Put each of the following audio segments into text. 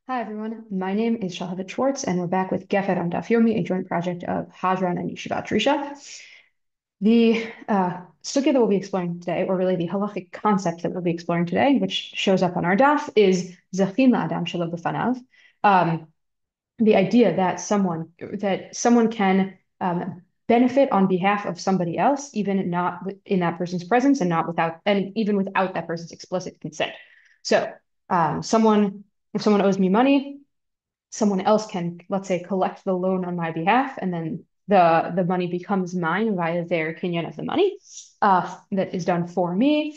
Hi, everyone. My name is Shalhevet Schwartz, and we're back with Gefet on Daf Yomi, a joint project of Hadran and Yeshivat Drisha. The sugya that we'll be exploring today, or really the halakhic concept that we'll be exploring today, which shows up on our daf, is Zachin la'adam shelo b'fanav. Um, the idea that someone can benefit on behalf of somebody else, even not in that person's presence, and even without that person's explicit consent. So, if someone owes me money, someone else can, let's say, collect the loan on my behalf, and then the money becomes mine via their kinyan of the money that is done for me,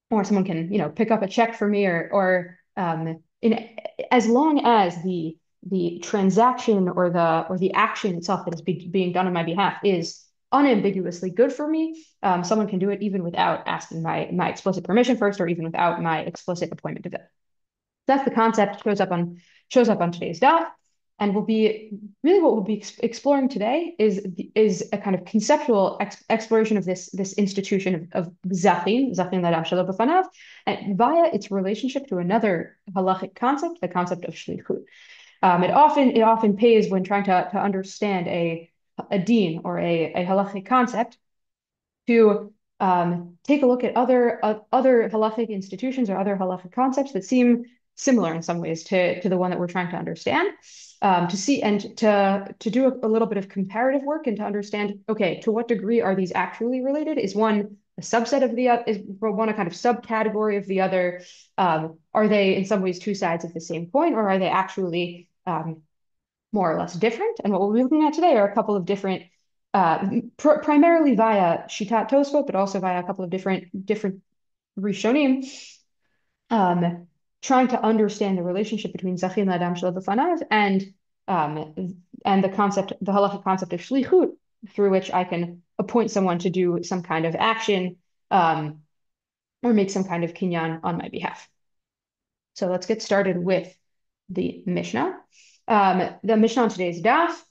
or someone can, pick up a check for me, or as long as the transaction or the action itself that is being done on my behalf is unambiguously good for me. Someone can do it even without asking my explicit permission first, or even without my explicit appointment of it. That's the concept. Shows up on today's daf, and will be really what we'll be exploring today is a kind of conceptual exploration of this institution of zachin ladam shelo b'fanav, and via its relationship to another halachic concept, the concept of shlichut. It often pays when trying to understand a deen or a halachic concept to take a look at other halachic institutions or other halachic concepts that seem similar in some ways to the one that we're trying to understand, to see and to do a little bit of comparative work and to understand, okay, to what degree are these actually related? Is one a subset of the other? Is one a kind of subcategory of the other? Are they in some ways two sides of the same coin, or are they actually more or less different? And what we'll be looking at today are a couple of different, primarily via Shitat Tosafot, but also via a couple of different rishonim, trying to understand the relationship between Zachin la'adam shelo b'fanav and the halakhic concept of Shelichut, through which I can appoint someone to do some kind of action, or make some kind of kinyan on my behalf. So let's get started with the mishnah. The mishnah on today's daf,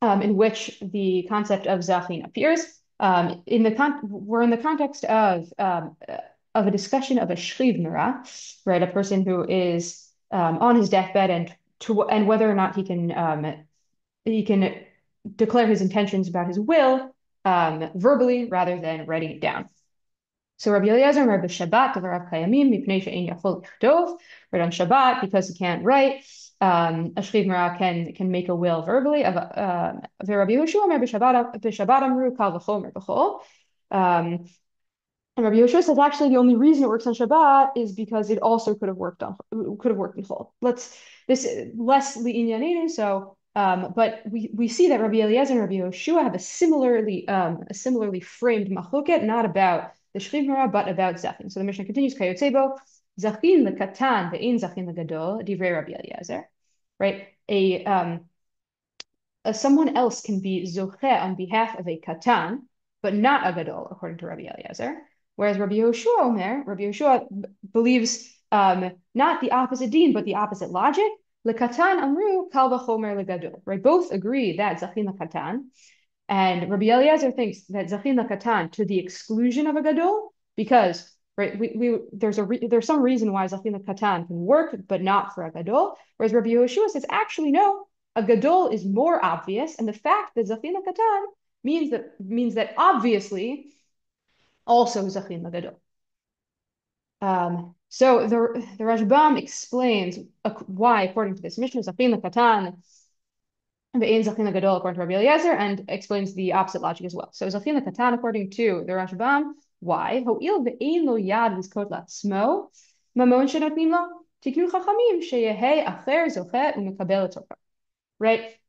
in which the concept of zachin appears. We're in the context of a discussion of a shliv, right? A person who is on his deathbed, and whether or not he can declare his intentions about his will verbally rather than writing it down. So Rabbi Eliezer, Rabbi Shabbat, Rav Kayamim, Mipnei she'ein yachol lichtov, right, on Shabbat, because he can't write, a shliv can make a will verbally. Of Rabbi Yehoshua, Rabbi Shabbat amru kal v'chol b'chol. And Rabbi Yehoshua says actually the only reason it works on Shabbat is because it also could have worked in Chol. This less li'inyanenu. So, but we see that Rabbi Eliezer and Rabbi Yehoshua have a similarly framed machloket, not about the shliv but about zachin. So the Mishnah continues, kayotzebo, zachin lekatan ve'in zachin legadol, divrei Rabbi Eliezer, right? Someone else can be zocheh on behalf of a katan, but not a gadol, according to Rabbi Eliezer. Whereas Rabbi Yehoshua believes not the opposite deen, but the opposite logic. Lekatan amru kal v'chomer legadol, right? Both agree that zachin lekatan. And Rabbi Eliezer thinks that zachin lakatan to the exclusion of a gadol, because right, there's some reason why zachin lakatan can work, but not for a gadol. Whereas Rabbi Yehoshua says, actually, no, a gadol is more obvious, and the fact that zachin lakatan means that obviously also zachin lagadol. So the Rashbam explains why, according to this mishnah, zachin lakatan ve'ein zachin lagadol, according to Rabbi Eliezer, and explains the opposite logic as well. So zachin lakatan, according to the Rashbam, why? Ho'il ve'ein lo yad lizkot la'atzmo mamon shenotnim lo tiknu chachamim sheyehei acher zocheh u'mekabel etzorka. Right?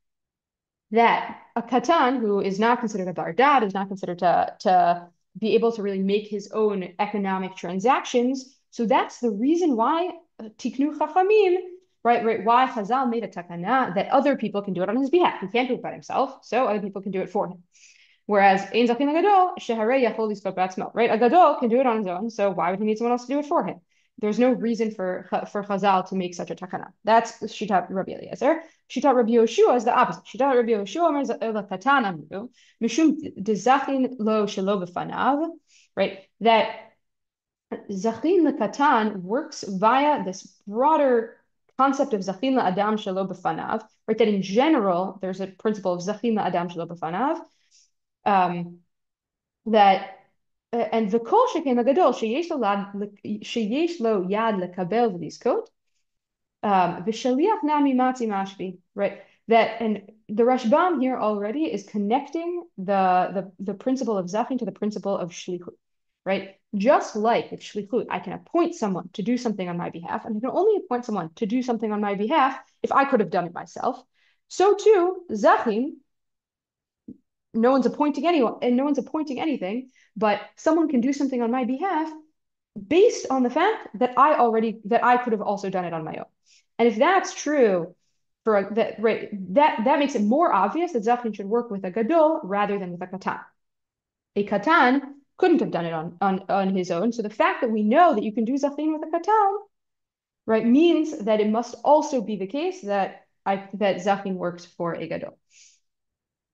That a katan who is not considered a bar dad, is not considered to be able to really make his own economic transactions. So that's the reason why tiknu chachamim, right? Why Chazal made a takana that other people can do it on his behalf. He can't do it by himself, so other people can do it for him. Whereas ein zachin gadol sheharei yachol lizkot b'atzmo, right? A gadol can do it on his own, so why would he need someone else to do it for him? There's no reason for Chazal to make such a takana. That's Shitat Rabbi Eliezer. Shitat Rabbi Yehoshua is the opposite. Shitat Rabbi Yehoshua is katan amru mishum dezachin lo shelo b'fanav, right? That zachin lekatan works via this broader concept of zachin la'adam shelo b'fanav, right? That in general, there's a principle of zachin la'adam shelo b'fanav, that and v'kol sheken hagadol sheyesh lo yad lekabel v'lizkot, v'shaliach nami matzi mashvi, right? That, and the Rashbam here already is connecting the principle of zachin to the principle of shlichut, right? Just like with shlichut, I can appoint someone to do something on my behalf, and I can only appoint someone to do something on my behalf if I could have done it myself. So too, zachin, no one's appointing anyone, and no one's appointing anything, but someone can do something on my behalf based on the fact that I could have also done it on my own. And if that's true, that makes it more obvious that zachin should work with a gadol rather than with a katan. A katan couldn't have done it on his own. So the fact that we know that you can do zachin with a katan, right, means that it must also be the case that zachin works for a gadol.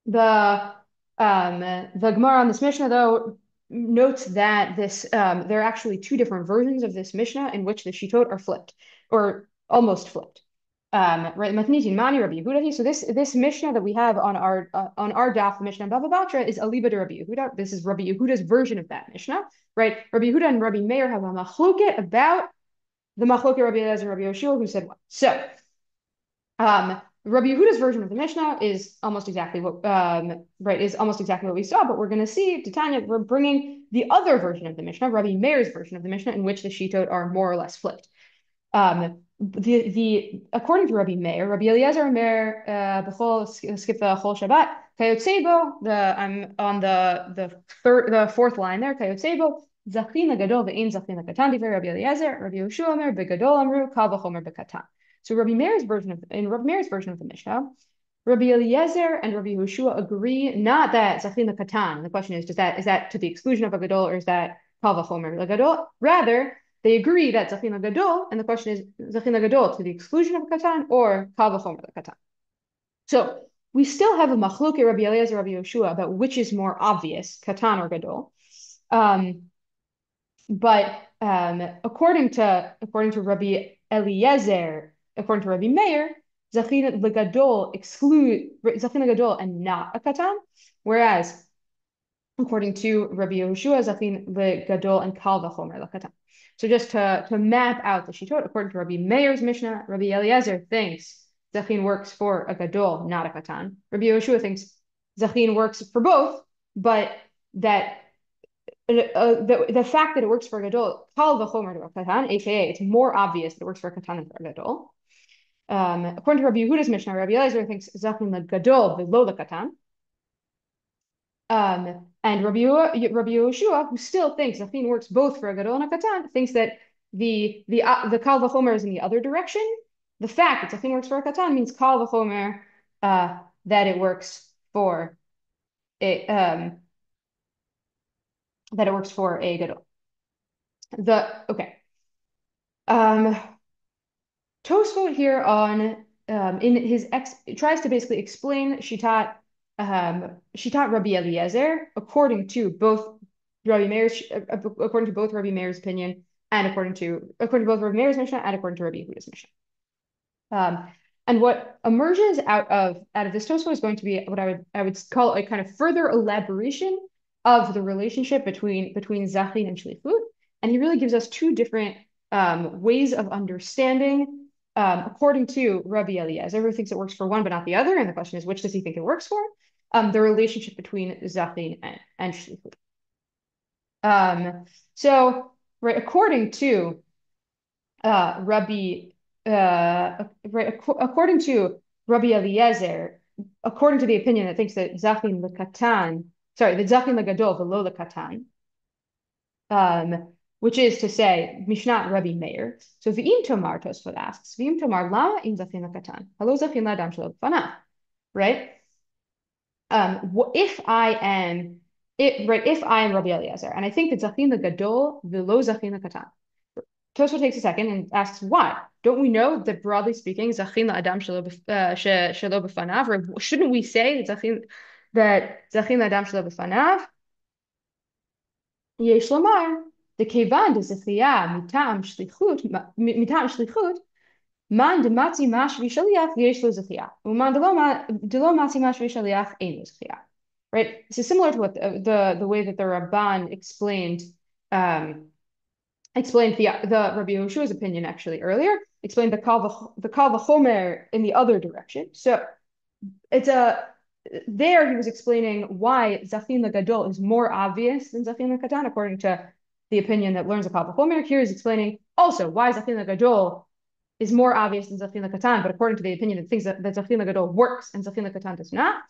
The Gemara on this mishnah, though, notes that there are actually two different versions of this mishnah in which the shitot are flipped, or almost flipped. Right, Matnitin Mani Rabbi Yehuda. So this mishnah that we have on our daf, the mishnah in Bava Batra, is Aliba de Rabbi Yehuda. This is Rabbi Yehuda's version of that mishnah, right? Rabbi Yehuda and Rabbi Meir have a machloket about the machloket Rabbi Eliezer and Rabbi Yoshua, who said what. So, Rabbi Yehuda's version of the Mishnah is almost exactly what we saw, but we're going to see, Titania, we're bringing the other version of the Mishnah, Rabbi Meir's version of the Mishnah, in which the shitot are more or less flipped. According to Rabbi Meir, Rabbi Eliezer and Meir, skip the whole Shabbat, Kayotsebo, I'm on the fourth line there, Kayotsebo, Zachin gadol ve'in zachin katan, divrei Rabbi Eliezer, Rabbi Yoshua Omer, begadol amru, kal v'chomer bekatan. So Rabbi Meir's version of the Mishnah, Rabbi Eliezer and Rabbi Yehoshua agree not that zachin katan. The question is that to the exclusion of a gadol, or is that kal v'chomer gadol? Rather, they agree that zachin gadol, and the question is zachin gadol to the exclusion of a katan or kal v'chomer katan. So we still have a machloket Rabbi Eliezer, Rabbi Yehoshua about which is more obvious, katan or gadol. But according to Rabbi Eliezer, according to Rabbi Meir, zachin legadol exclude zachin legadol and not a katan, whereas according to Rabbi Yehoshua, zachin legadol and kal v'chomer lekatan. So just to map out the shitot, according to Rabbi Meir's Mishnah, Rabbi Eliezer thinks zachin works for a gadol, not a katan. Rabbi Yehoshua thinks zachin works for both, but that the fact that it works for a gadol, kal v'chomer to a katan, aka it's more obvious that it works for a katan than for a gadol. According to Rabbi Yehuda's Mishnah, Rabbi Eliezer thinks zachin legadol v'lo lekatan. And Rabbi Yehoshua, who still thinks zachin works both for a gadol and a katan, thinks that the kal v'chomer is in the other direction. The fact that zachin works for a katan means kal v'chomer that it works for a gadol. Tosafot here tries to basically explain Shitat Rabbi Eliezer according to both Rabbi Meir's opinion and according to both Rabbi Meir's Mishnah and according to Rabbi Yehuda's Mishnah. And what emerges out of this Tosafot is going to be what I would call a kind of further elaboration of the relationship between zachin and shlichut, and he really gives us two different ways of understanding. According to Rabbi Eliezer, everyone thinks it works for one but not the other, and the question is, which does he think it works for? The relationship between zachin and shlichut. So, right, according to Rabbi Eliezer, according to the opinion that thinks that zachin legadol v'lo lekatan, which is to say, Mishnah Rabbi Meir. So v'im tomar, Tosafot asks, v'im tomar lama im zachin lekatan, halo zachin la'adam shelo b'fanav, right? If I am Rabbi Eliezer, and I think that zachin legadol v'lo zachin lekatan, Tosafot takes a second and asks why. Don't we know that broadly speaking, zachin la'adam shelo b'fanav, or shouldn't we say that zachin la'adam shelo b'fanav yesh lomar the kevan de zechiyah mitam shlichut, Man dematzi mashvi shaliach yesh lo zechiyah. Uman delo matzi mashvi shaliach ein lo zechiyah. Right? This is similar to what the way that the Ramban explained the Rabbi Yehoshua's opinion actually earlier, explained the kal v'chomer in the other direction. So it's there he was explaining why Zachin Gadol is more obvious than Zachin Katan, according to the opinion that learns a kal v'chomer. Here he's explaining also why Zachin Gadol is more obvious than Zachin Katan, but according to the opinion that thinks that Zachin Gadol works and Zachin Katan does not.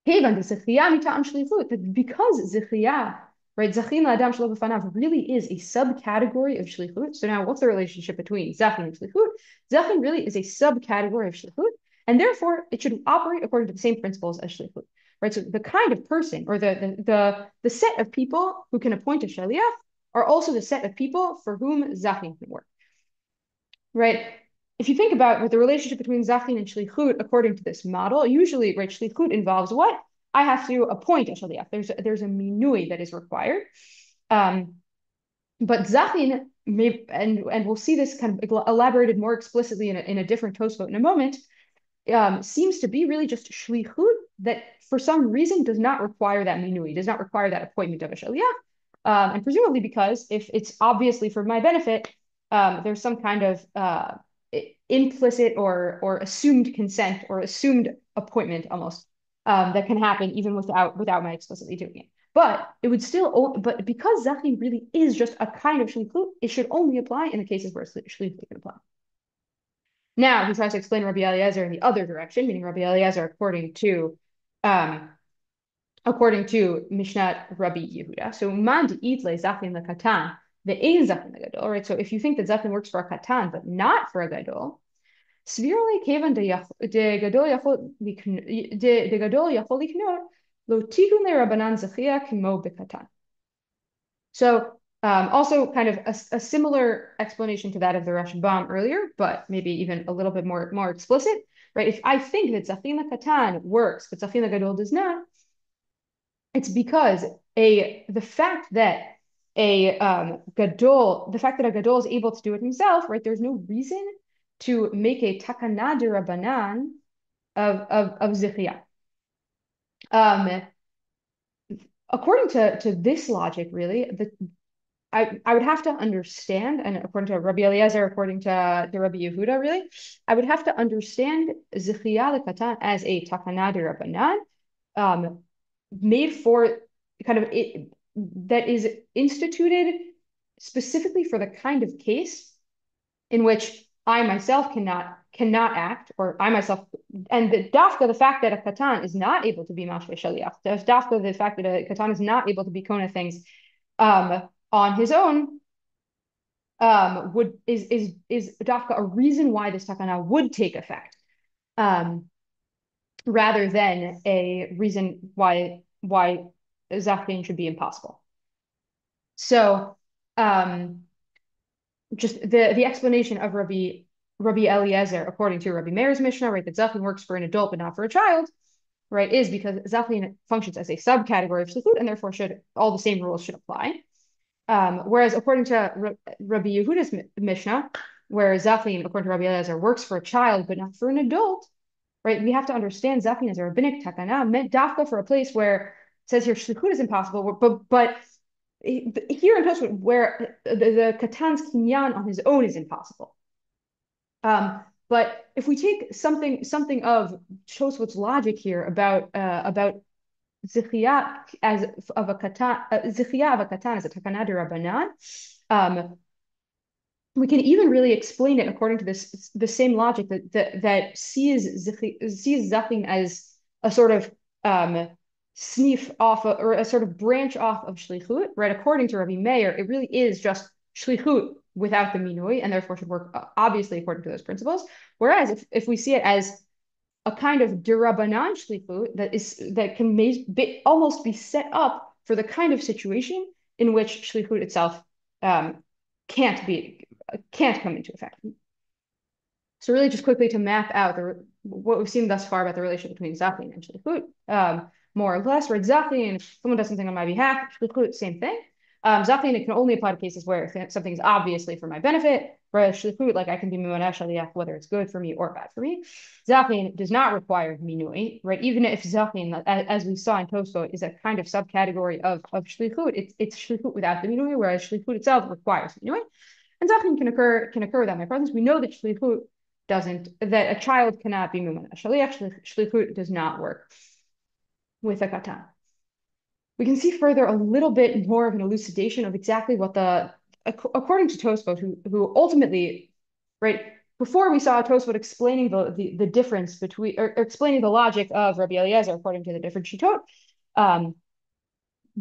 That because Zichiyah, right, Zachin Adam Shelo B'fanav really is a subcategory of Shlichut. So now what's the relationship between Zachin and Shlichut? Zachin really is a subcategory of Shlichut, and therefore it should operate according to the same principles as Shlichut. Right. So the kind of person or the set of people who can appoint a Shaliach are also the set of people for whom Zachin can work. Right. If you think about what the relationship between Zachin and Shlichut, according to this model, usually, right, Shlichut involves what? I have to appoint a Shaliach. There's a minui that is required. But Zachin may, and we'll see this kind of elaborated more explicitly in a different Tosafot in a moment, seems to be really just Shlichut that for some reason does not require that minui, does not require that appointment of a Shaliach. And presumably because if it's obviously for my benefit, there's some kind of implicit or assumed consent or assumed appointment almost that can happen even without my explicitly doing it. But it would still, but because Zachin really is just a kind of Shlichut, it should only apply in the cases where Shlichut can apply. Now he tries to explain Rabbi Eliezer in the other direction, meaning Rabbi Eliezer according to Mishnah Rabbi Yehuda. So man itle Zachin lekatan ve'ein Zachin legadol. Right. So if you think that Zachin works for a katan but not for a gadol, svirely kevan de gadol yachol liknot lo tikun le Rabbanan zechia kimo bekatan. So also kind of a similar explanation to that of the Rashbam earlier, but maybe even a little bit more explicit, right? If I think that Zachin lekatan works, but Zachin legadol does not, it's because the fact that a gadol is able to do it himself, right? There's no reason to make a takana de Rabbanan of zichiyah. According to this logic, really, I would have to understand, and according to Rabbi Eliezer, according to Rabbi Yehuda, really, I would have to understand zichiyah lekatan as a takana de Rabbanan, made for kind of it that is instituted specifically for the kind of case in which I myself cannot act, or I myself, and the fact that a katan is not able to be mashve shaliach, the fact that a katan is not able to be kona things on his own, is dafka a reason why this takana would take effect, rather than a reason why Zachin should be impossible. So just the explanation of Rabbi Eliezer, according to Rabbi Meir's Mishnah, right, that Zachin works for an adult but not for a child, right, is because Zachin functions as a subcategory of Shlichut, and therefore all the same rules should apply. Whereas according to Rabbi Yehuda's Mishnah, where Zachin, according to Rabbi Eliezer, works for a child but not for an adult, right, we have to understand Zachin as a rabbinic takana meant dafka for a place where it says here Shlichut is impossible, but here in Tosafot where the katan's kinyan on his own is impossible. But if we take something of Tosafot's logic here about zichiyah of a katan as a takana de Rabbanan, we can even really explain it according to the same logic that sees Zachin as a sort of sniff off or a sort of branch off of Shlichut, right? According to Rabbi Meir, it really is just Shlichut without the minui, and therefore should work obviously according to those principles. Whereas if we see it as a kind of derabanan Shlichut that can almost be set up for the kind of situation in which Shlichut itself can't come into effect. So really just quickly to map out what we've seen thus far about the relationship between Zachin and Shlichut, more or less, right? Zachin, if someone does something on my behalf, Shlichut, same thing. Zachin, it can only apply to cases where something is obviously for my benefit. Whereas shlichut, like I can be mimoneh shaliach, whether it's good for me or bad for me. Zachin does not require minui, right? Even if Zachin, as we saw in Tosafot, is a kind of subcategory of shlichut, it's shlichut without the minui, whereas shlichut itself requires minui. And Zachin can occur without my presence. We know that shlichut doesn't, that a child cannot be mimoneh shaliach. Shlichut does not work with a katan. We can see further a little bit more of an elucidation of exactly what according to Tosafot, who ultimately, right, before we saw Tosafot explaining the difference between, or explaining the logic of Rabbi Eliezer according to the different shitot,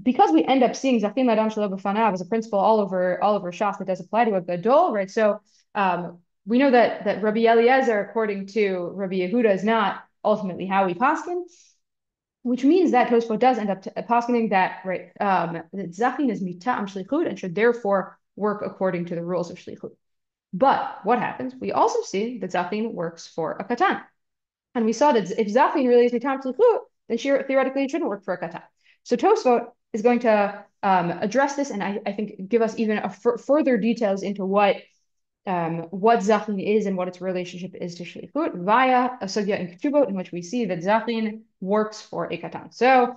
because we end up seeing Zachin Ladam Shelo B'fanav as a principle all over Shas that does apply to a gadol, right? So we know that Rabbi Eliezer, according to Rabbi Yehuda, is not ultimately how we paskin, which means that Tosafot does end up poskening that, right, that Zachin is mita'am shlichut and should therefore work according to the rules of shlichut. But what happens? We also see that Zachin works for a katan. And we saw that if Zachin really is mita'am shlichut, then theoretically it shouldn't work for a katan. So Tosafot is going to address this and I think give us even further details into what Zachin is and what its relationship is to Shelichut via a sugya in Ketubot, in which we see that Zachin works for a katan. So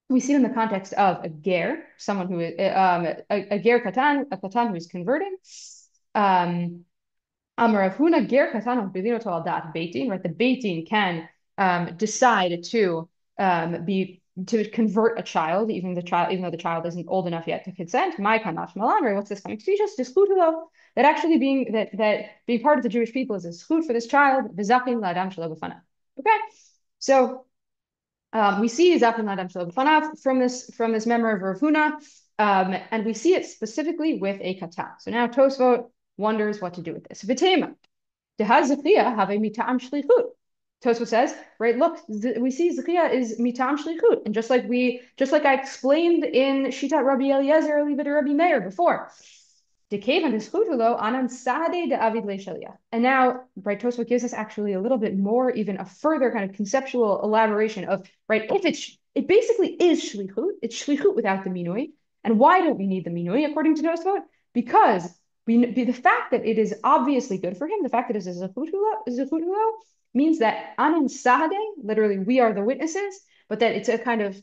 we see it in the context of a ger, someone who is a ger katan, a katan who is converting. Amar Rav Huna ger katan bilino al dat beitin, right? The beitin can decide to convert a child, even though the child isn't old enough yet to consent. My kanash malan, what's this coming to teach us? That actually being part of the Jewish people is a zchut for this child. V'zachin la'adam shelo b'fanav. Okay, so we see zachin la'adam shelo b'fanav from this memory of Rav Huna, and we see it specifically with a katan. So now Tosafot wonders what to do with this. V'tema dehaz zechia have a mita'am shlichut. Tosafot says, right, look, we see Zechia is mitam shlichut, and just like I explained in Shitat Rabbi Eliezer or Rabbi Meir before, and now, right, Tosafot gives us actually a little bit more, even a further kind of conceptual elaboration of, right, it basically is shlichut, it's shlichut without the minui, and why don't we need the minui according to Tosafot? Because the fact that it is obviously good for him, the fact that it is a zechut means that anan sahade, literally we are the witnesses, but that it's a kind of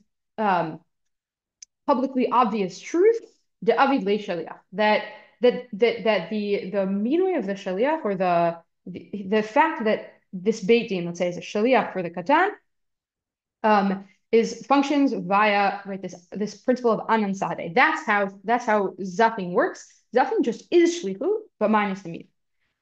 publicly obvious truth, de avid le shaliach, that the minui of the shaliach, or the fact that this beit din, let's say, is a shaliach for the katan, functions via, right, this principle of anan sahade. That's how Zachin works. Zachin just is shlichut, but minus the minui.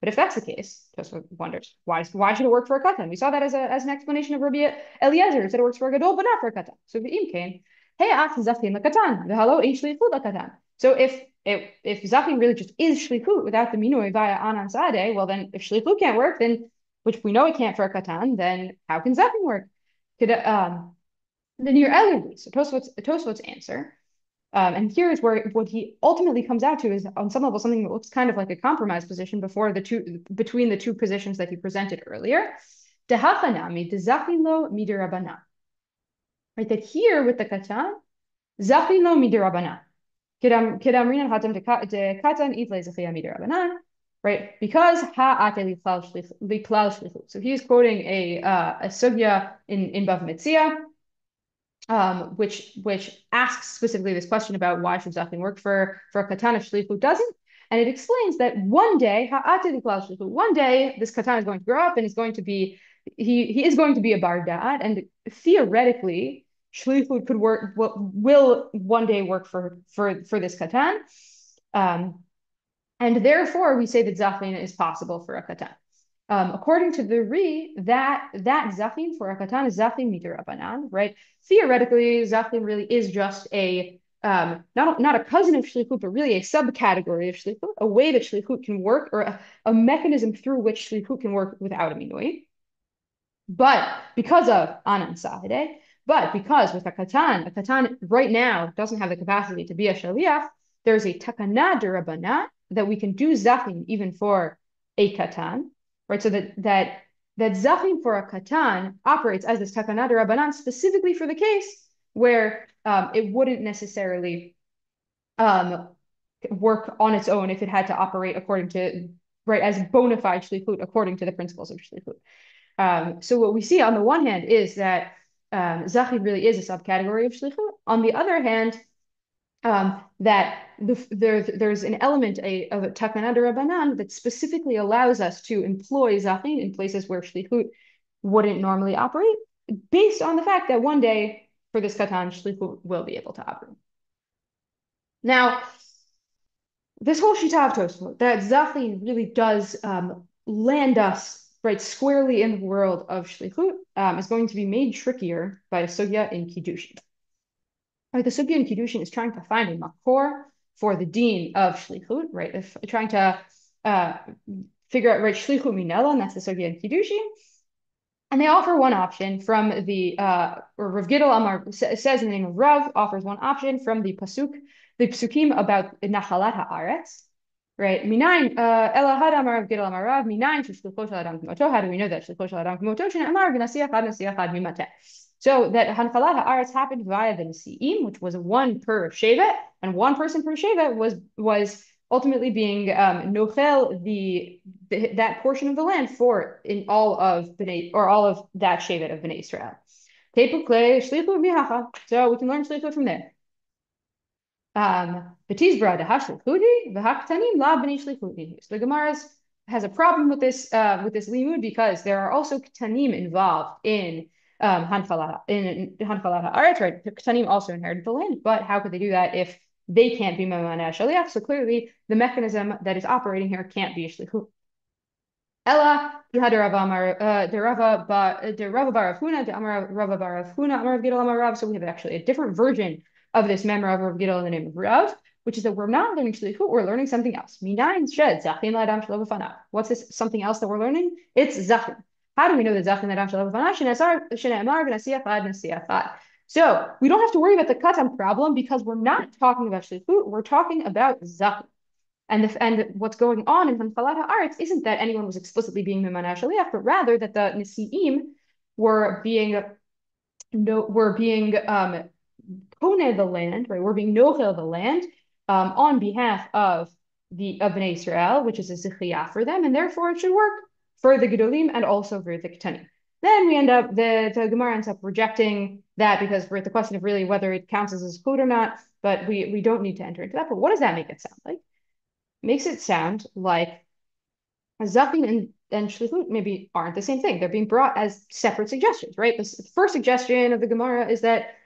But if that's the case, Tosafot wonders, why should it work for a katan? We saw that as an explanation of Rabbi Eliezer, who said it works for a gadol, but not for a katan. So v'im came, hey, ach zachin lakatan, v'halo ein shlichut lakatan. So if zachin really just is shlichut without the minui via anan sadeh, well then if shlichut can't work, then, which we know it can't for a katan, then how can zachin work? The Yael. So Tosafot's answer. And here is where what he ultimately comes out to is, on some level, something that looks kind of like a compromise position between the two positions that he presented earlier. Right, that here with the katan, zachin lo midirabanan. Right, because ha'ate liklal shlichut. So he's quoting a sugya in Bava Metzia, which asks specifically this question about why should Zachin work for a katan if shlichut doesn't, and it explains that one day this katan is going to grow up and is going to be he is going to be a bar da'at, and theoretically shlichut will one day work for this katan, and therefore we say that Zachin is possible for a katan. According to the that Zachin for a katan is Zachin midirabanan, right? Theoretically, Zachin really is just a not a cousin of shlichut, but really a subcategory of shlichut, a way that shlichut can work, or a mechanism through which shlichut can work without a minui. But because of anan sahide, but because with a katan right now doesn't have the capacity to be a shaliach, there's a takana d'Rabbanat that we can do Zachin even for a katan. Right, so that Zachin for a katan operates as this takana d'Rabbanan specifically for the case where it wouldn't necessarily um, work on its own if it had to operate according to, right, as bona fide shlichut according to the principles of shlichut. So what we see on the one hand is that Zachin really is a subcategory of shlichut. On the other hand, that there's an element of a takana d'Rabbanan that specifically allows us to employ Zachin in places where shlichut wouldn't normally operate, based on the fact that one day for this katan, shlichut will be able to operate. Now, this whole shita of Tosafot, that Zachin really does land us right squarely in the world of shlichut, is going to be made trickier by a sugya in kiddushin. Right, the sugya in kiddushin is trying to find a makor for the deen of shlichut, right? If trying to figure out right shlichut minela, and that's the sugya in kiddushin. And they offer one option from the or Rav Gidel Amar says in the name of Rav offers one option from the psukim about nachalat haaretz, right? Minayin ela had Amar Rav Gidel Amar Rav minayin shlichut shel adam k'moto. How do we know that shlichut shel adam k'moto? Shene Amar v'nasiach had mimateh. So that hanchalat haaretz happened via the nesiim, which was one per shevet, and one person per shevet was ultimately being nochel that portion of the land for in all of Bnei, or all of that shevet of Bnei Israel. So we can learn shlichut from there. So the Gemara has a problem with this limud because there are also ktanim involved in hanchalat haaretz, right? Ktanim also inherit the land, but how could they do that if they can't be memaneh shaliach? So clearly, the mechanism that is operating here can't be shlichut. Ella, you had Rava bar Rav Huna, the Amar Rava bar Rav Huna, Amar Rav Gidel Amar Rav. So we have actually a different version of this memra of Rav Gidel in the name of Rav, which is that we're not learning shlichut, we're learning something else. Minayin shed zachin l'adam shelo b'fanav. What's this something else that we're learning? It's zachin. How do we know that zachin l'adam shelo b'fanav? Shene'emar v'nasiach ad nasiach ad. So we don't have to worry about the katan problem because we're not talking about shlichut, we're talking about zachin. And what's going on in hanchalat haaretz isn't that anyone was explicitly being memaneh shaliach, but rather that the nesiim were being koneh the land, right? We're being nochel the land on behalf of Bnei Israel, which is a zichiyah for them, and therefore it should work for the gedolim and also for the ketanim. Then we end up the Gemara ends up rejecting that because we're at the question of really whether it counts as a zechut or not. But we don't need to enter into that. But what does that make it sound like? Makes it sound like Zachin and Shlichut maybe aren't the same thing. They're being brought as separate suggestions, right? The first suggestion of the Gemara is that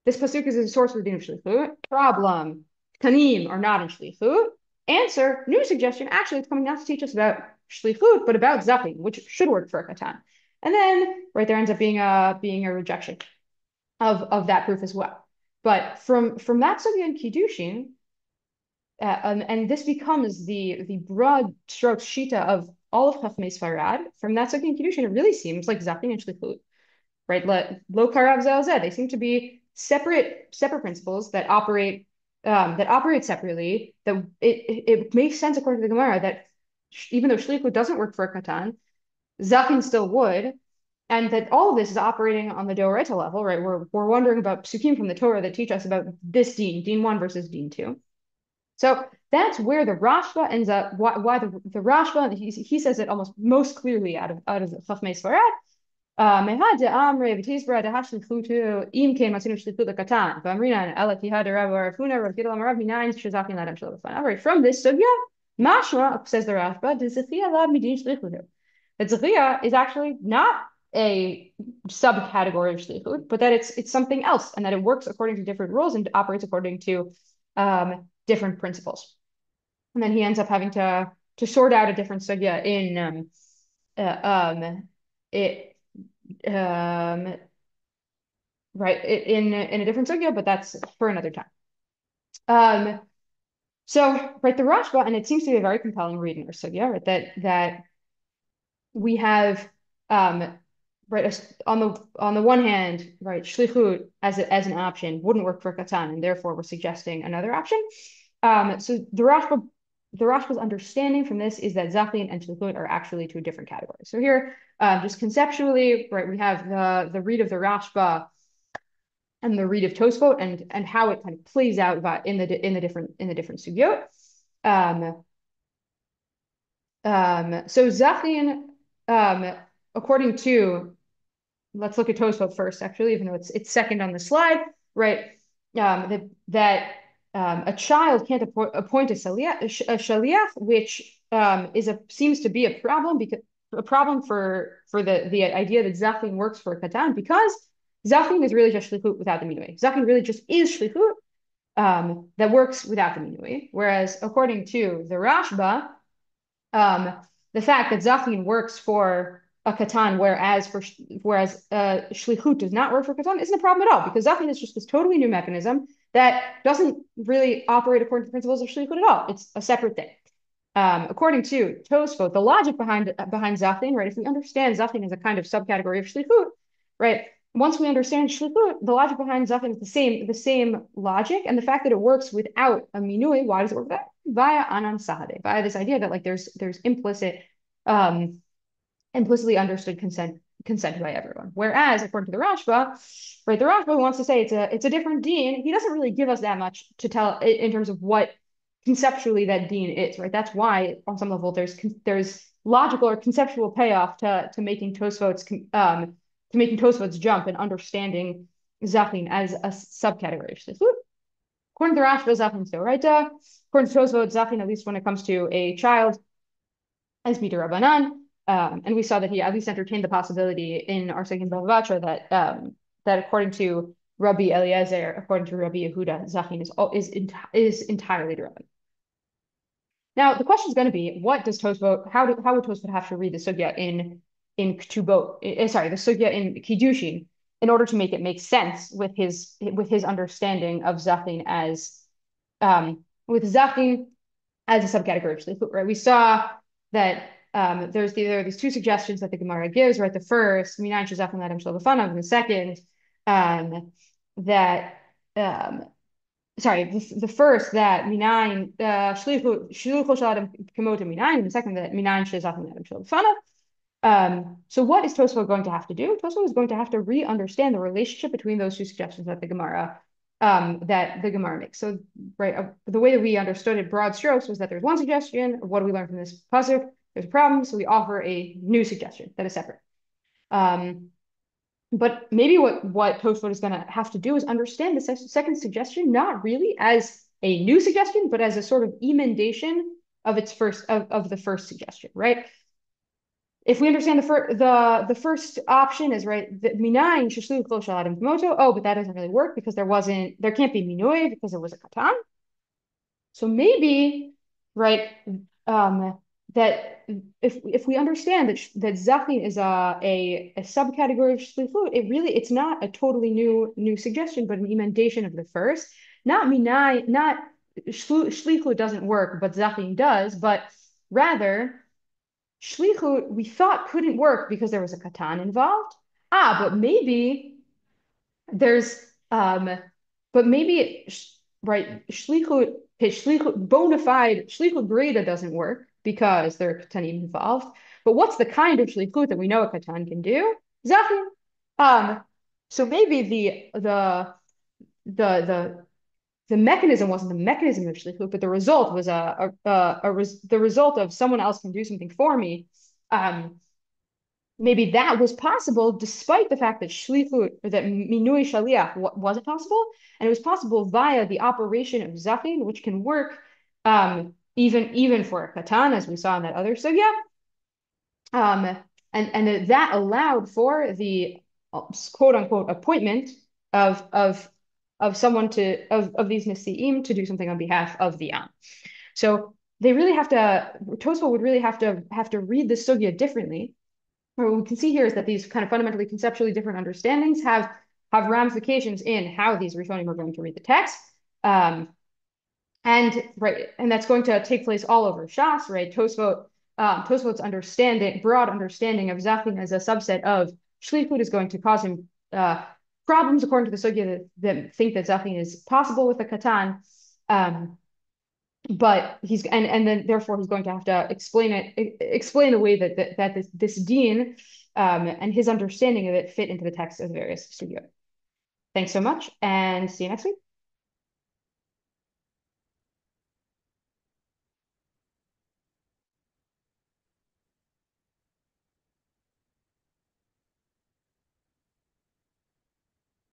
this pasuk is a source for the din of Shlichut. Problem: Tanim are not in Shlichut. Answer: new suggestion. Actually, it's coming not to teach us about Shlichut, but about Zachin, which should work for a katan. And then right there ends up being a rejection of that proof as well. But from that sugya in Kiddushin. And this becomes the broad stroke shita of all of Chachmei Sfarad. From that sugya in Kiddushin, it really seems like Zachin and Shlichut, right? Lo karav zel zeh. They seem to be separate principles that operate separately. That it makes sense according to the Gemara that even though Shlichut doesn't work for a katan, Zachin still would, and that all of this is operating on the Doraita level, right? We're wondering about psukim from the Torah that teach us about this din 1 versus din 2. So that's where the Rashba ends up. Why the Rashba? He says it almost most clearly out of the Chachmei Sfarad. Mehad de'amre v'tisbra dehashlichutu im kein matzinu shlichut lekatan v'amrinan ela kihad Rav Arafuna Rav Gidel Amarav minayin shezakin ladam shelo b'fanav. From this sugya, mashma says the Rashba de'zichia lad midin shlichutu. That zichia is actually not a subcategory of shlichut, but that it's something else, and that it works according to different rules and operates according to different principles. And then he ends up having to sort out a different sugya in a different sugya, but that's for another time. So right, the Rashba, and it seems to be a very compelling read in our sugya, right? That we have right on the one hand, right, shlichut as an option wouldn't work for katan, and therefore we're suggesting another option. So the Rashba's understanding from this is that Zachin and Shlichut are actually two different categories. So here, just conceptually, right, we have the read of the Rashba and the read of Tosafot and how it kind of plays out in the different sugyot. So Zachin, according to, let's look at Tosafot first, actually, even though it's second on the slide, right? That a child can't appoint a shaliach, which seems to be a problem for the idea that Zachin works for a katan, because Zachin is really just shlichut without the minui. Zachin really just is shlichut that works without the minui. Whereas according to the Rashba, the fact that Zachin works for a katan, whereas shlichut does not work for katan, isn't a problem at all, because Zachin is just this totally new mechanism that doesn't really operate according to the principles of shlichut at all. It's a separate thing. According to Tosafot, the logic behind Zachin, right? If we understand Zachin as a kind of subcategory of shlichut, right? Once we understand shlichut, the logic behind Zachin is the same logic, and the fact that it works without a minui, why does it work that? Via anan sahade, via this idea that like there's implicitly understood consent by everyone. Whereas according to the Rashba, right, the Rashba wants to say it's a different deen. He doesn't really give us that much to tell in terms of what conceptually that deen is, right? That's why on some level there's logical or conceptual payoff to making Tosafot's jump and understanding Zachin as a subcategory of shlichut. According to the Rashba, Zachin is Doraita. According to Tosafot, Zachin, at least when it comes to a child, is Rabbanan. And we saw that he at least entertained the possibility in our second Batra that according to Rabbi Eliezer, according to Rabbi Yehuda, Zachin is entirely Rabban. Now the question is going to be, what does Tosafot? How would Tosafot have to read the sugya in Ketubot? The sugya in Kiddushin in order to make it make sense with his understanding of Zachin as a subcategory of shlichut, right? We saw that there are these two suggestions that the Gemara gives, right? The first, minayin shezachin l'adam shelo b'fanav, and the second, the first that minayin shlichut shel adam kamota minayin, and the second that minayin shezachin l'adam shelo b'fanav. So what is Tosafot going to have to do? Tosafot is going to have to re-understand the relationship between those two suggestions that the Gemara makes. So, right, the way that we understood it, broad strokes, was that there's one suggestion. What do we learn from this pasuk? There's a problem, so we offer a new suggestion that is separate. But maybe what Tosafot is going to have to do is understand the second suggestion not really as a new suggestion, but as a sort of emendation of the first suggestion, right? If we understand the first option is right, the minayin sheshlu kol shel adam k'moto. Oh, but that doesn't really work because there can't be minui because there was a katan. So maybe, right, that if we understand that Zachin is a subcategory of shlichut, it's not a totally new suggestion, but an emendation of the first. Not shlichut doesn't work, but Zachin does, but rather shlichut we thought couldn't work because there was a katan involved. But maybe there's right, shlichut bona fide shlichut greda doesn't work because there are katanim involved. But what's the kind of shlichut that we know a katan can do? Zachin. So maybe the mechanism wasn't the mechanism of shlichut, but the result was the result of someone else can do something for me. Maybe that was possible despite the fact that shlichut, or that minui shaliach wasn't possible, and it was possible via the operation of Zachin, which can work even for a katan, as we saw in that other sugya. And that allowed for the quote unquote appointment of someone of these nesiim to do something on behalf of the Am. So Tosafot would really have to read the sugya differently. What we can see here is that these kind of fundamentally conceptually different understandings have ramifications in how these rishonim are going to read the text. And that's going to take place all over Shas, right? Tosafot's broad understanding of Zachin as a subset of shlichut is going to cause him problems according to the sugya that think that Zachin is possible with a katan. But then therefore he's going to have to explain the way that this deen and his understanding of it fit into the text of the various sugyot. Thanks so much and see you next week.